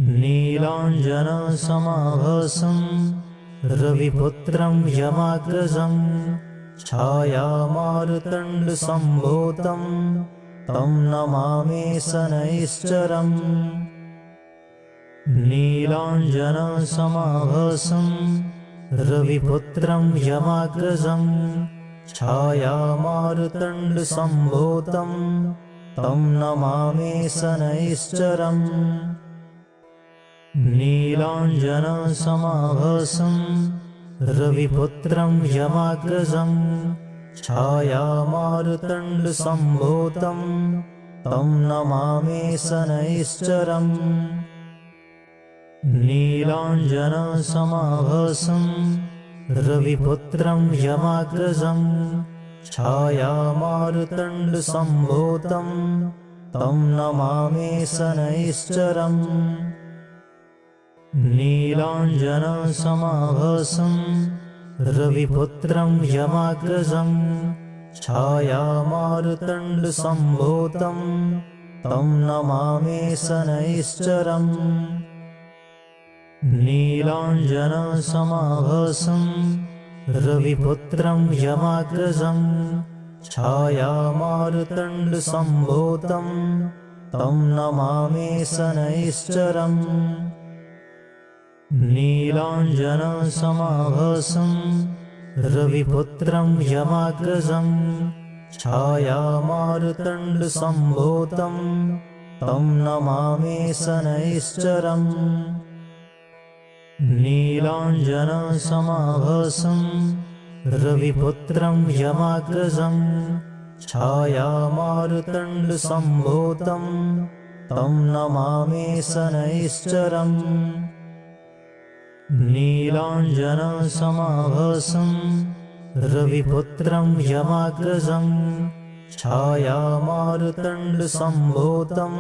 नीलाञ्जनसमाभासं रविपुत्रं यमाग्रजं छायामारुतण्डसम्भूतं तं नमामि शनैश्चरम्। नीलाञ्जनसमाभासं रविपुत्रं यमाग्रजं छायामारुतण्डसम्भूतं तं नमामि शनैश्चरम्। नीलाञ्जनसमाभासं रविपुत्रं यमाग्रजं छायामारुतण्डसम्भूतं तं नमामि शनैश्चरम्। नीलाञ्जनसमाभासं रविपुत्रं यमाग्रजं छायामारुतण्डसम्भूतं तं नमामि शनैश्चरम्। नीलाञ्जनसमाभासं रविपुत्रं यमाग्रजं छायामारुतण्डसम्भूतं तं नमामि शनैश्चरम्। नीलाञ्जनसमाभासं रविपुत्रं यमाग्रजं छायामारुतण्डसम्भूतं तं नमामि शनैश्चरम्। नीलाञ्जनसमाभासं रविपुत्रं यमाग्रजं छायामारुतण्डसम्भूतं तं नमामि शनैश्चरम्। नीलाञ्जनसमाभासं रविपुत्रं यमाग्रजं छायामारुतण्डसम्भूतं तं नमामि शनैश्चरम्। नीलाञ्जनसमाभासं रविपुत्रं यमाग्रजं छायामारुतण्डसम्भूतं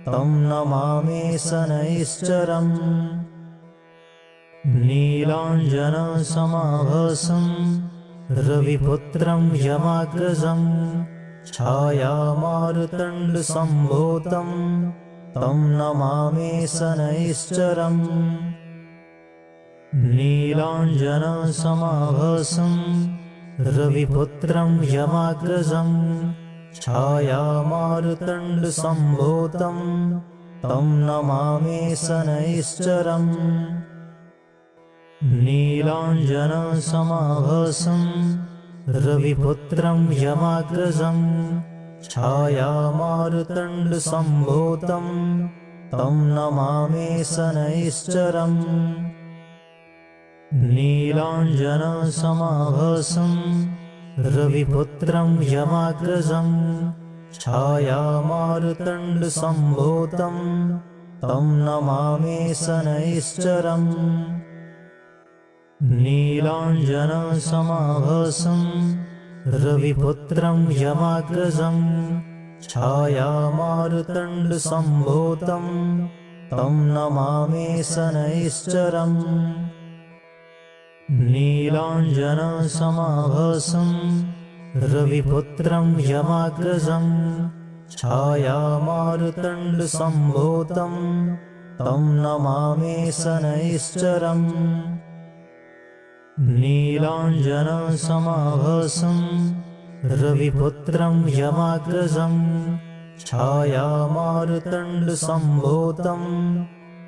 तं नमामि शनैश्चरम्। नीलाञ्जनसमाभासं रविपुत्रं यमाग्रजं छायामारुतण्डसम्भूतं तं नमामि शनैश्चरम्। नीलाञ्जनसमाभासं रविपुत्रं यमाग्रजं छायामारुतण्डसम्भूतं तं नमामि शनैश्चरम्। नीलाञ्जनसमाभासं रविपुत्रं यमाग्रजं छायामारुतण्डसम्भूतं तं नमामि शनैश्चरम्। नीलाञ्जनसमाभासं रविपुत्रं यमाग्रजं छायामारुतण्डसम्भूतं तं नमामि शनैश्चरम्। नीलाञ्जनसमाभासं रविपुत्रं यमाग्रजं छायामारुतण्डसम्भूतं तं नमामि शनैश्चरम्। नीलाञ्जनसमाभासं रविपुत्रं यमाग्रजं छायामारुतण्डसम्भूतं तं नमामि शनैश्चरम्। नीलाञ्जनसमाभासं रविपुत्रं यमाग्रजं छायामारुतण्डसम्भूतं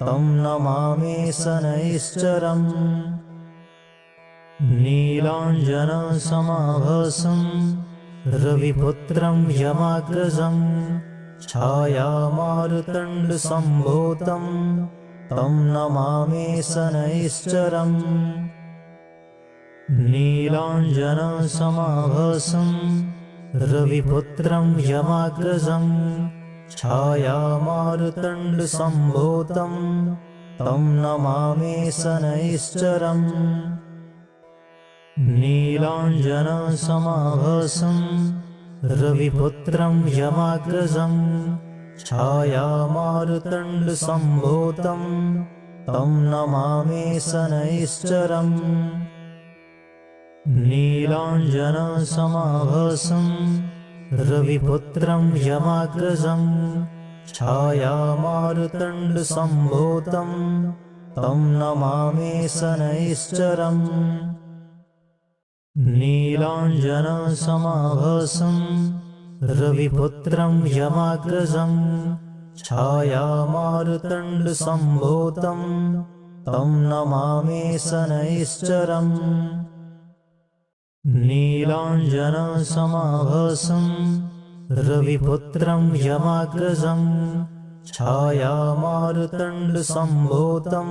तं नमामि शनैश्चरम्। नीलाञ्जनसमाभासं रविपुत्रं यमाग्रजं छायामारुतण्डसम्भूतं तं नमामि शनैश्चरम्। नीलाञ्जनसमाभासं रविपुत्रं यमाग्रजं छायामारुतण्डसम्भूतं तं नमामि शनैश्चरम्। नीलाञ्जनसमाभासं रविपुत्रं यमाग्रजं छायामारुतण्डसम्भूतं तं नमामि शनैश्चरम्। नीलाञ्जनसमाभासं रविपुत्रं यमाग्रजं छायामार्तण्डसम्भूतं तं नमामि शनैश्चरम् नीलाञ्जनसमाभासं रविपुत्रं यमाग्रजं छायामार्तण्डसम्भूतं तं नमामि शनैश्चरम् नीलाञ्जनसमाभासं रविपुत्रं यमाग्रजं छायामार्तण्डसम्भूतं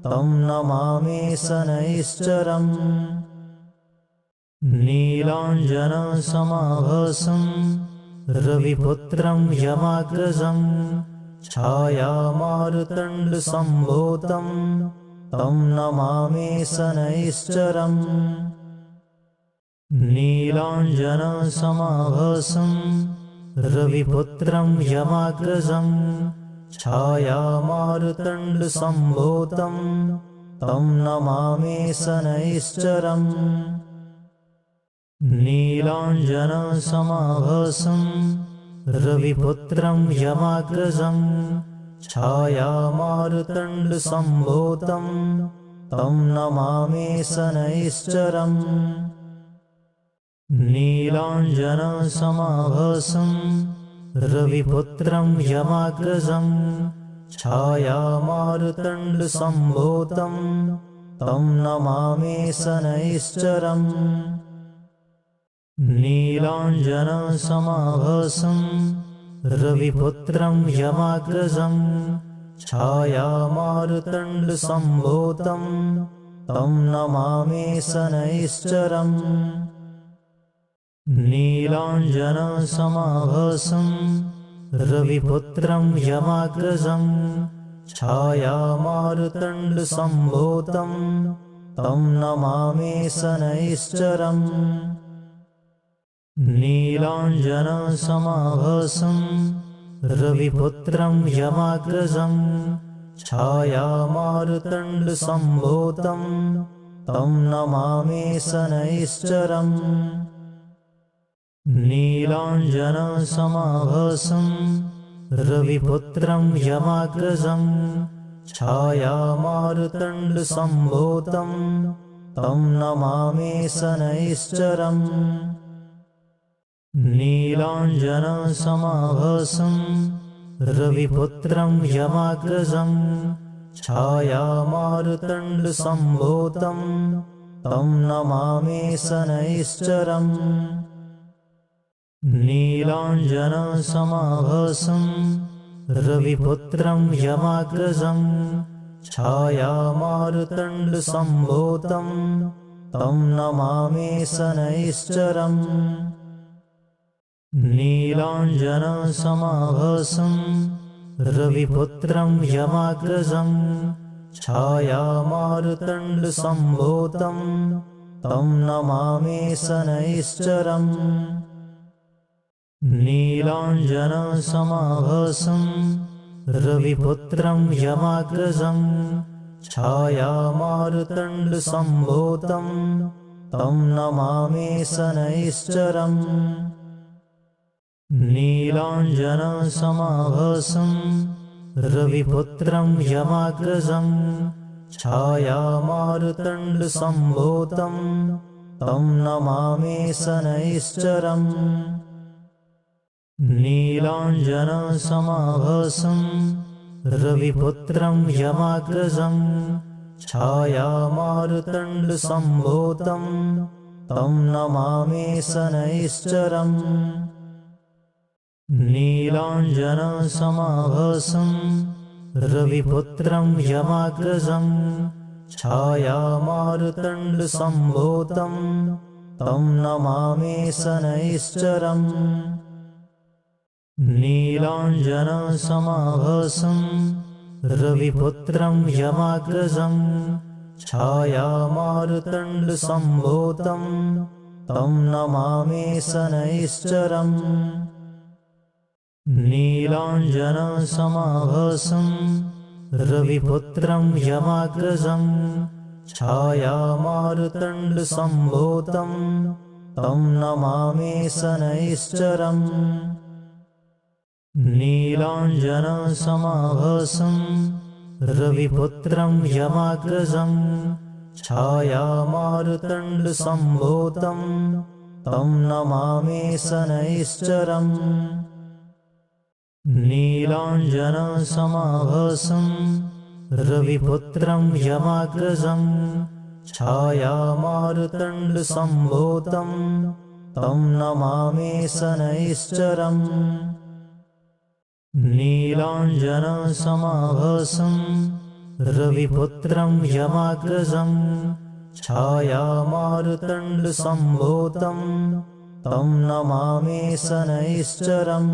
तं नमामि शनैश्चरम् नीलाञ्जनसमाभासं रविपुत्रं यमाग्रजं छायामार्तण्डसम्भूतं तं नमामि शनैश्चरम् नीलाञ्जनसमाभासं रविपुत्रं यमाग्रजं छायामार्तण्डसम्भूतं तं नमामि शनैश्चरम् नीलाञ्जनसमाभासं रविपुत्रं यमाग्रजं छायामार्तण्डसम्भूतं तं नमामि शनैश्चरम् नीलाञ्जनसमाभासं रविपुत्रं यमाग्रजं छायामार्तण्डसम्भूतं तं नमामि शनैश्चरम् नीलाञ्जनसमाभासं रविपुत्रं यमाग्रजं छायामार्तण्डसम्भूतं तं नमामि शनैश्चरम् नीलाञ्जनसमाभासं रविपुत्रं यमाग्रजं छायामार्तण्डसम्भूतं तं नमामि शनैश्चरम् नीलाञ्जनसमाभासं रविपुत्रं यमाग्रजं छायामार्तण्डसम्भूतं तं नमामि शनैश्चरम् नीलाञ्जनसमाभासं रविपुत्रं यमाग्रजं छायामार्तण्डसम्भूतं तं नमामि शनैश्चरम् नीलाञ्जनसमाभासं रविपुत्रं यमाग्रजं छायामार्तण्डसम्भूतं तं नमामि शनैश्चरम् नीलाञ्जनसमाभासं रविपुत्रं यमाग्रजं छायामार्तण्डसम्भूतं तं नमामि शनैश्चरम् नीलाञ्जनसमाभासं रविपुत्रं यमाग्रजं छायामार्तण्डसम्भूतं तं नमामि शनैश्चरम् नीलाञ्जनसमाभासं रविपुत्रं यमाग्रजं छायामार्तण्डसम्भूतं तं नमामि शनैश्चरम् नीलाञ्जनसमाभासं रविपुत्रं यमाग्रजं छायामार्तण्डसम्भूतं तं नमामि शनैश्चरम् नीलाञ्जनसमाभासं रविपुत्रं यमाग्रजं छायामार्तण्डसम्भूतं तं नमामि शनैश्चरम् नीलाञ्जनसमाभासं रविपुत्रं यमाग्रजं छायामार्तण्डसम्भूतं तं नमामि शनैश्चरम् नीलाञ्जनसमाभासं रविपुत्रं यमाग्रजं छायामार्तण्डसम्भूतं तं नमामि शनैश्चरम् नीलाञ्जनसमाभासं रविपुत्रं यमाग्रजं छायामार्तण्डसम्भूतं तं नमामि शनैश्चरम् नीलाञ्जनसमाभासं रविपुत्रं यमाग्रजं छायामारुतण्डसम्भूतं तं नमामि शनैश्चरम् नीलाञ्जनसमाभासं रविपुत्रं यमाग्रजं छायामारुतण्डसम्भूतं तं नमामि शनैश्चरम् नीलाञ्जनसमाभासं रविपुत्रं यमाग्रजं छायामारुतण्डसम्भूतं तं नमामि शनैश्चरम्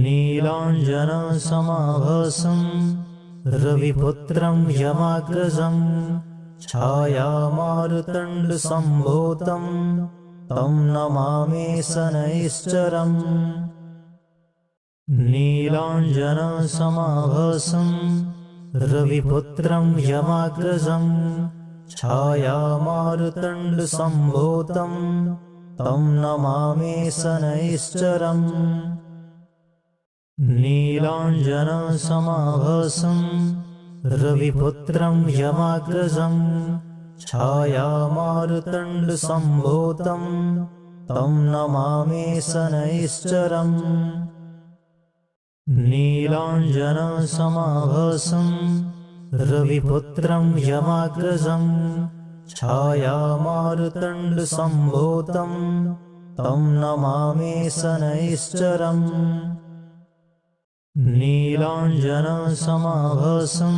नीलाञ्जनसमाभासं रविपुत्रं यमाग्रजं छायामारुतण्डसम्भूतं तं नमामि शनैश्चरम् नीलाञ्जनसमाभासं रविपुत्रं यमाग्रजं छायामारुतण्डसम्भूतं तं नमामि शनैश्चरम् नीलाञ्जनसमाभासं रविपुत्रं यमाग्रजं छायामारुतण्डसम्भूतं तं नमामि शनैश्चरम् नीलाञ्जनसमाभासं रविपुत्रं यमाग्रजं छायामारुतण्डसम्भूतं तं नमामि शनैश्चरम् नीलाञ्जनसमाभासं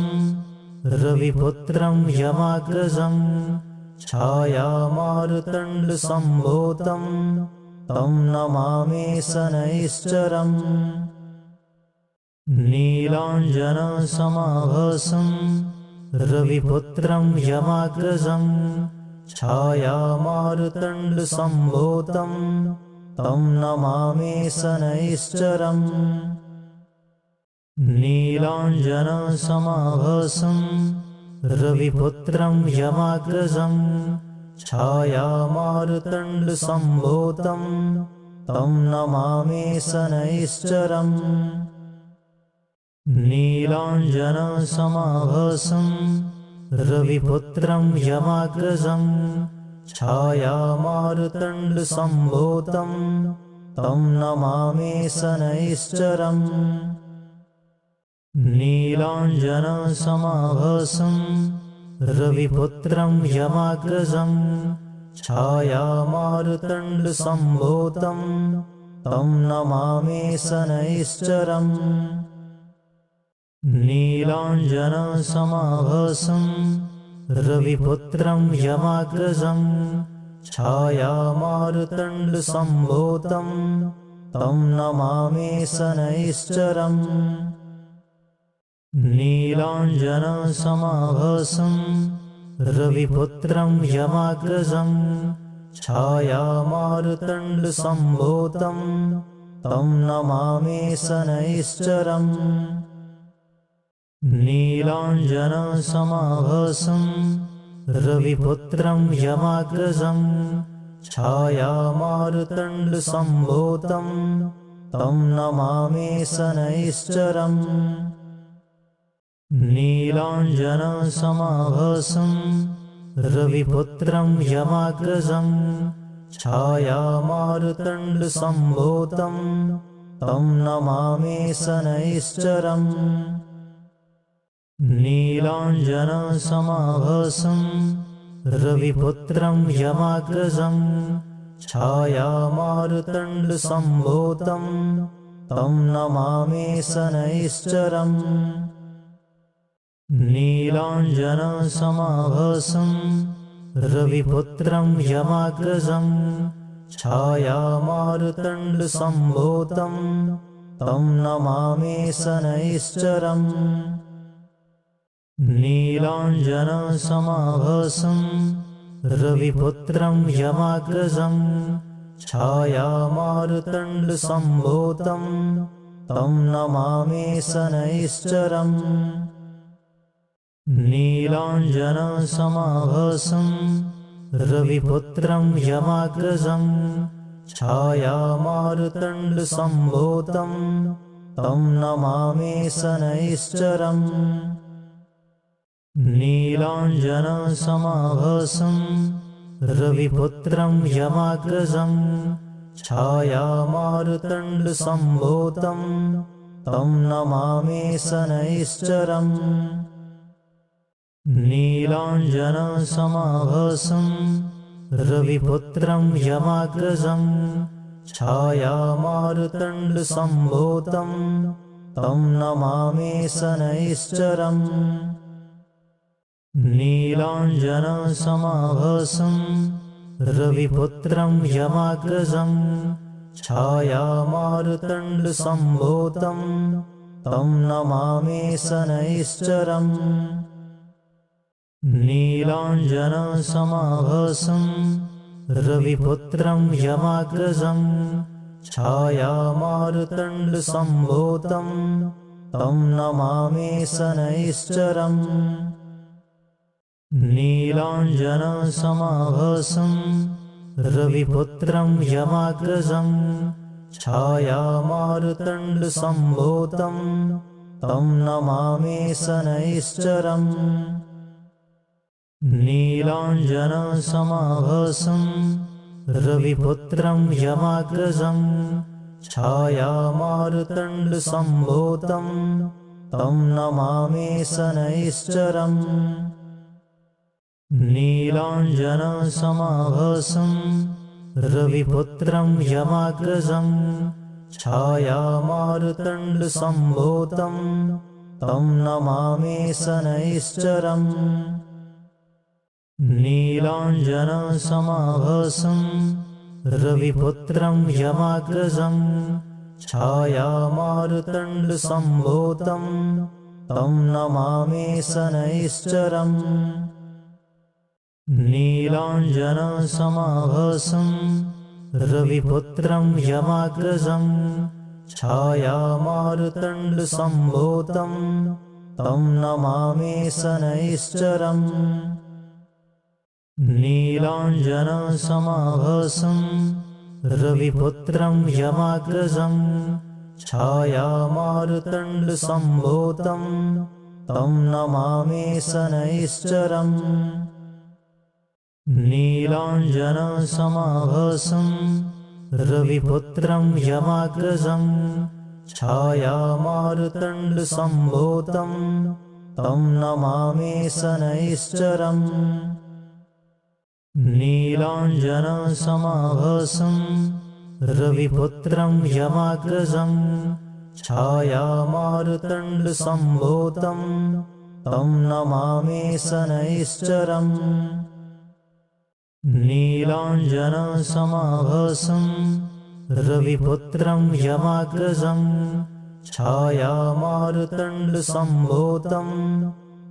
रविपुत्रं यमाग्रजं छायामारुतण्डसम्भूतं तं नमामि शनैश्चरम् नीलाञ्जनसमाभासं रविपुत्रं यमाग्रजं छायामारुतण्डसम्भूतं तं नमामि शनैश्चरम् नीलाञ्जनसमाभासं रविपुत्रं यमाग्रजं छायामारुतण्डसम्भूतं तं नमामि शनैश्चरम् नीलाञ्जनसमाभासं रविपुत्रं यमाग्रजं छायामारुतण्डसम्भूतं तं नमामि शनैश्चरम् नीलाञ्जनसमाभासं रविपुत्रं यमाग्रजं छायामारुतण्डसम्भूतं तं नमामि शनैश्चरम् नीलाञ्जनसमाभासं रविपुत्रं यमाग्रजं छायामारुतण्डसम्भूतं तं नमामि शनैश्चरम् नीलाञ्जनसमाभासं रविपुत्रं यमाग्रजं छायामारुतण्डसम्भूतं तं नमामि शनैश्चरम् नीलाञ्जनसमाभासं रविपुत्रं यमाग्रजं छायामारुतण्डसम्भूतं तं नमामि शनैश्चरम् नीलाञ्जनसमाभासं रविपुत्रं यमाग्रजं छायामारुतण्डसम्भूतं तं नमामि शनैश्चरम् नीलाञ्जनसमाभासं रविपुत्रं यमाग्रजं छायामारुतण्डसम्भूतं तं नमामि शनैश्चरम् नीलाञ्जनसमाभासं रविपुत्रं यमाग्रजं छायामारुतण्डसम्भूतं तं नमामि शनैश्चरम् नीलाञ्जनसमाभासं रविपुत्रं यमाग्रजं छायामारुतण्डसम्भूतं तं नमामि शनैश्चरम् नीलाञ्जनसमाभासं रविपुत्रं यमाग्रजं छायामारुतण्डसम्भूतं तं नमामि शनैश्चरम् नीलाञ्जनसमाभासं रविपुत्रं यमाग्रजं छायामारुतण्डसम्भूतं तं नमामि शनैश्चरम् नीलाञ्जनसमाभासं रविपुत्रं यमाग्रजं छायामारुतण्डसम्भूतं तं नमामि शनैश्चरम् नीलाञ्जनसमाभासं रविपुत्रं यमाग्रजं छायामारुतण्डसम्भूतं तं नमामि शनैश्चरम् नीलाञ्जनसमाभासं रविपुत्रं यमाग्रजं छायामारुतण्डसम्भूतं तं नमामि शनैश्चरम् नीलाञ्जनसमाभासं रविपुत्रं यमाग्रजं छायामारुतण्डसम्भूतं तं नमामि शनैश्चरम् नीलाञ्जनसमाभासं रविपुत्रं यमाग्रजं छायामारुतण्डसम्भूतं तं नमामि शनैश्चरम् नीलाञ्जनसमाभासं रविपुत्रं यमाग्रजं छायामारुतण्डसम्भूतं तं नमामि शनैश्चरम् नीलाञ्जनसमाभासं रविपुत्रं यमाग्रजं छायामारुतण्डसम्भूतं तं नमामि शनैश्चरम् नीलाञ्जनसमाभासं रविपुत्रं यमाग्रजं छायामारुतण्डसम्भूतं तं नमामि शनैश्चरम् नीलाञ्जनसमाभासं रविपुत्रं यमाग्रजं छायामारुतण्डसम्भूतं तं नमामि शनैश्चरम् नीलाञ्जनसमाभासं रविपुत्रं यमाग्रजं छायामारुतण्डसम्भूतं तं नमामि शनैश्चरम् नीलाञ्जनसमाभासं रविपुत्रं यमाग्रजं छायामारुतण्डसम्भूतं तं नमामि शनैश्चरम् नीलाञ्जनसमाभासं रविपुत्रं यमाग्रजं छायामारुतण्डसम्भूतं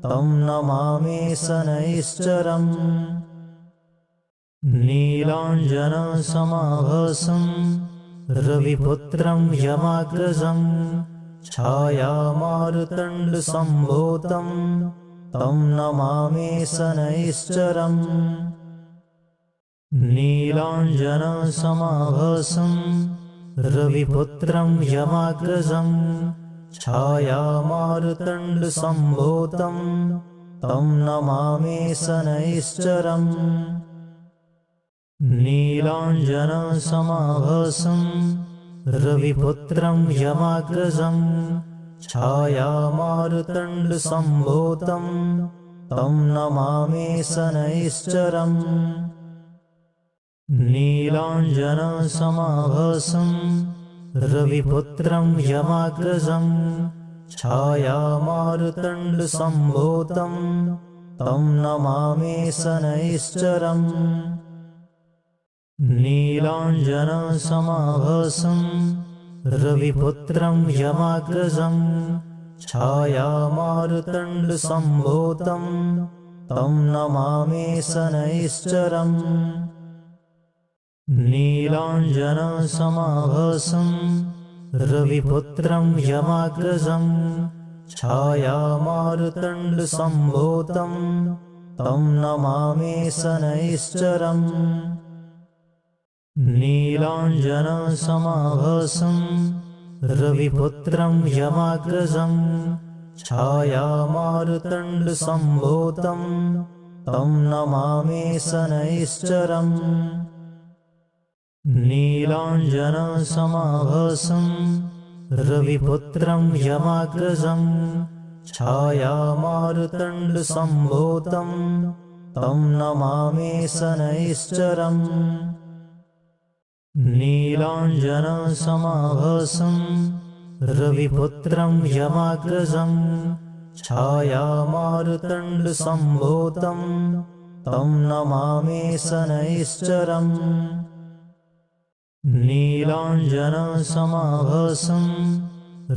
तं नमामि शनैश्चरम् नीलाञ्जनसमाभासं रविपुत्रं यमाग्रजं छायामारुतण्डसम्भूतं तं नमामि शनैश्चरम् नीलाञ्जनसमाभासं रविपुत्रं यमाग्रजं छायामारुतण्डसम्भूतं तं नमामि शनैश्चरम् नीलाञ्जनसमाभासं रविपुत्रं यमाग्रजं छायामारुतण्डसम्भूतं तं नमामि शनैश्चरम् नीलाञ्जनसमाभासं रविपुत्रं यमाग्रजं छायामारुतण्डसम्भूतं तं नमामि शनैश्चरम् नीलाञ्जनसमाभासं रविपुत्रं यमाग्रजं छायामारुतण्डसम्भूतं तं नमामि शनैश्चरम् नीलाञ्जनसमाभासं रविपुत्रं यमाग्रजं छायामारुतण्डसम्भूतं तं नमामि शनैश्चरम् नीलाञ्जनसमाभासं रविपुत्रं यमाग्रजं छायामारुतण्डसम्भूतं तं नमामि शनैश्चरम् नीलाञ्जनसमाभासं रविपुत्रं यमाग्रजं छायामारुतण्डसम्भूतं तं नमामि शनैश्चरम् नीलाञ्जनसमाभासं रविपुत्रं यमाग्रजं छायामारुतण्डसम्भूतं तं नमामि शनैश्चरम् नीलाञ्जनसमाभासं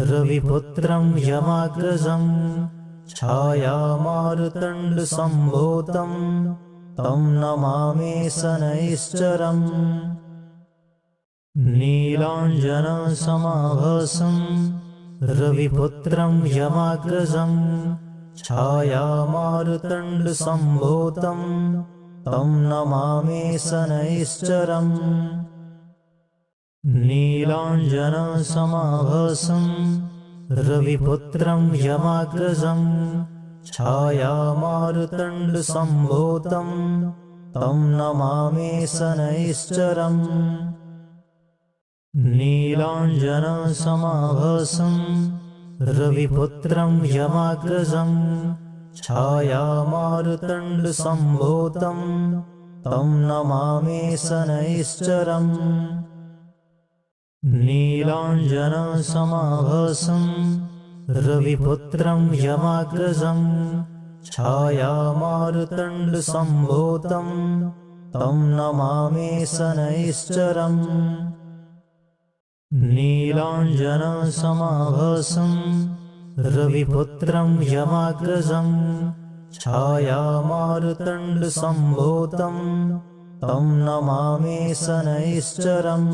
रविपुत्रं यमाग्रजं छायामारुतण्डसम्भूतं तं नमामि शनैश्चरम् नीलाञ्जनसमाभासं रविपुत्रं यमाग्रजं छायामारुतण्डसम्भूतं तं नमामि शनैश्चरम् नीलाञ्जनसमाभासं रविपुत्रं यमाग्रजं छायामारुतण्डसम्भूतं तं नमामि शनैश्चरम् नीलाञ्जनसमाभासं रविपुत्रं यमाग्रजं छायामारुतण्डसम्भूतं तं नमामि शनैश्चरम् नीलाञ्जनसमाभासं रविपुत्रं यमाग्रजं छायामारुतण्डसम्भूतं तं नमामि शनैश्चरम् नीलाञ्जनसमाभासं रविपुत्रं यमाग्रजं छायामारुतण्डसम्भूतं तं नमामि शनैश्चरम्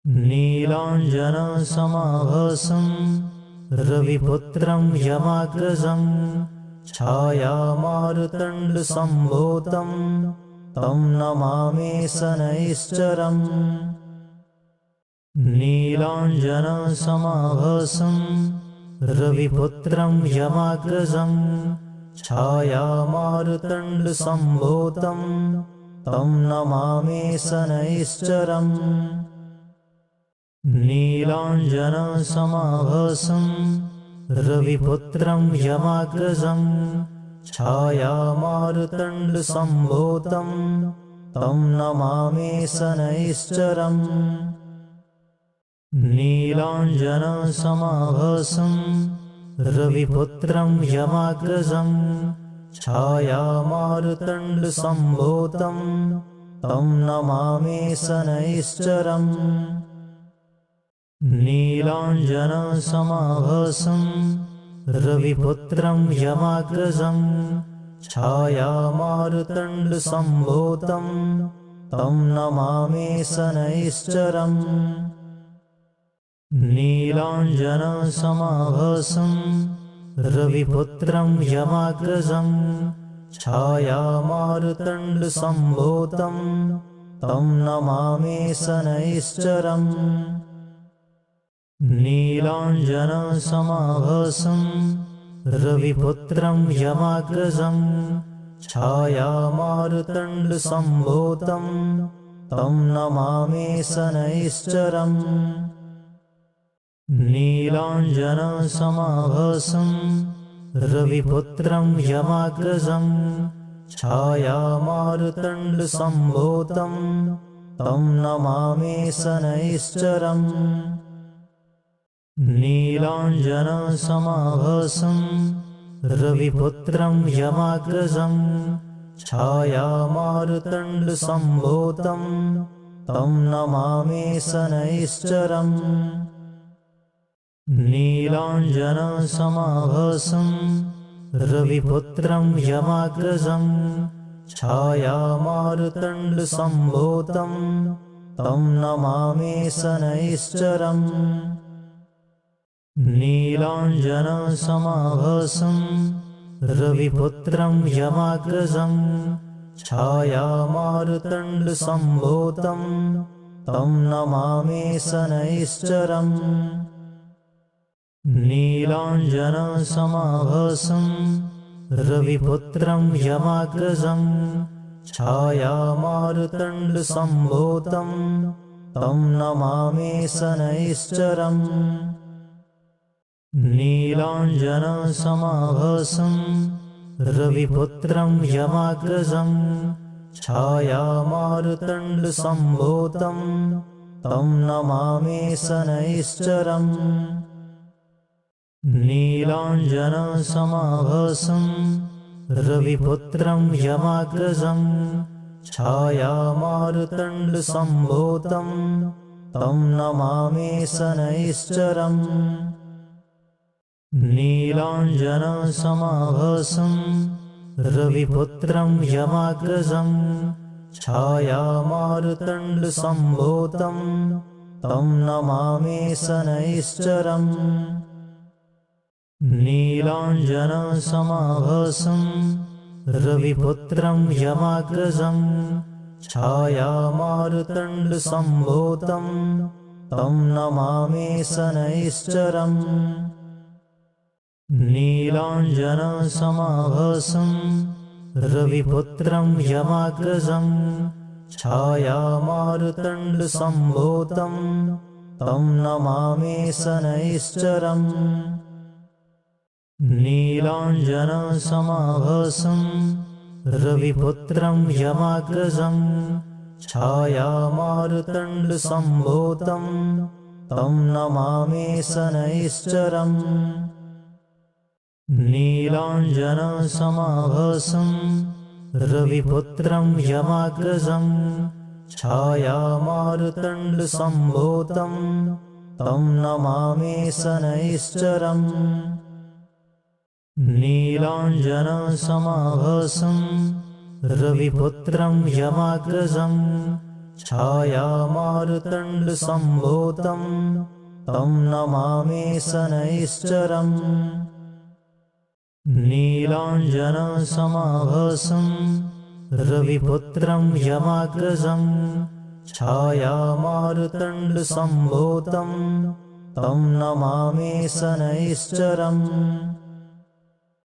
नीलाञ्जनसमाभासं रविपुत्रं यमाग्रजं छायामारुतण्डसम्भूतं तं नमामि शनैश्चरम् नीलाञ्जनसमाभासं रविपुत्रं यमाग्रजं छायामारुतण्डसम्भूतं तं नमामि शनैश्चरम् नीलाञ्जनसमाभासं रविपुत्रं यमाग्रजं छायामारुतण्डसम्भूतं तं नमामि शनैश्चरम् नीलाञ्जनसमाभासं रविपुत्रं यमाग्रजं छायामारुतण्डसम्भूतं तं नमामि शनैश्चरम् नीलाञ्जनसमाभासं रविपुत्रं यमाग्रजं छायामारुतण्डसम्भूतं तं नमामि शनैश्चरम् नीलाञ्जनसमाभासं रविपुत्रं यमाग्रजं छायामारुतण्डसम्भूतं तं नमामि शनैश्चरम् नीलाञ्जनसमाभासं रविपुत्रं यमाग्रजं छायामारुतण्डसम्भूतं तं नमामि शनैश्चरम् नीलाञ्जनसमाभासं रविपुत्रं यमाग्रजं छायामारुतण्डसम्भूतं तं नमामि शनैश्चरम् नीलाञ्जनसमाभासं रविपुत्रं यमाग्रजं छायामारुतण्डसम्भूतं तं नमामि शनैश्चरम् नीलाञ्जनसमाभासं रविपुत्रं यमाग्रजं छायामारुतण्डसम्भूतं तं नमामि शनैश्चरम् नीलाञ्जनसमाभासं रविपुत्रं यमाग्रजं छायामारुतण्डसम्भूतं तं नमामि शनैश्चरम् नीलाञ्जनसमाभासं रविपुत्रं यमाग्रजं छायामारुतण्डसम्भूतं तं नमामि शनैश्चरम् नीलाञ्जनसमाभासं रविपुत्रं यमाग्रजं छायामारुतण्डसम्भूतं तं नमामि शनैश्चरम् नीलाञ्जनसमाभासं रविपुत्रं यमाग्रजं छायामारुतण्डसम्भूतं तं नमामि शनैश्चरम् नीलाञ्जनसमाभासं रविपुत्रं यमाग्रजं छायामारुतण्डसम्भूतं तं नमामि शनैश्चरम् नीलाञ्जनसमाभासं रविपुत्रं यमाग्रजं छायामारुतण्डसम्भूतं तं नमामि शनैश्चरम् नीलाञ्जनसमाभासं रविपुत्रं यमाग्रजं छायामारुतण्डसम्भूतं तं नमामि शनैश्चरम् नीलाञ्जनसमाभासं रविपुत्रं यमाग्रजं छायामारुतण्डसम्भूतं तं नमामि शनैश्चरम् नीलाञ्जनसमाभासं रविपुत्रं यमाग्रजं छायामारुतण्डसम्भूतं तं नमामि शनैश्चरम् नीलाञ्जनसमाभासं रविपुत्रं यमाग्रजं छायामारुतण्डसम्भूतं तं नमामि शनैश्चरम् नीलाञ्जनसमाभासं रविपुत्रं यमाग्रजं छायामारुतण्डसम्भूतं तं नमामि शनैश्चरम् नीलाञ्जनसमाभासं रविपुत्रं यमाग्रजं छायामारुतण्डसम्भूतं तं नमामि शनैश्चरम् नीलाञ्जनसमाभासं रविपुत्रं यमाग्रजं छायामारुतण्डसम्भूतं तं नमामि शनैश्चरम् नीलाञ्जनसमाभासं रविपुत्रं यमाग्रजं छायामारुतण्डसम्भूतं तं नमामि शनैश्चरम् नीलाञ्जनसमाभासं रविपुत्रं यमाग्रजं छायामारुतण्डसम्भूतं तं नमामि शनैश्चरम् नीलाञ्जनसमाभासं रविपुत्रं यमाग्रजं छायामारुतण्डसम्भूतं तं नमामि शनैश्चरम् नीलाञ्जनसमाभासं रविपुत्रं यमाग्रजं छायामारुतण्डसम्भूतं तं नमामि शनैश्चरम्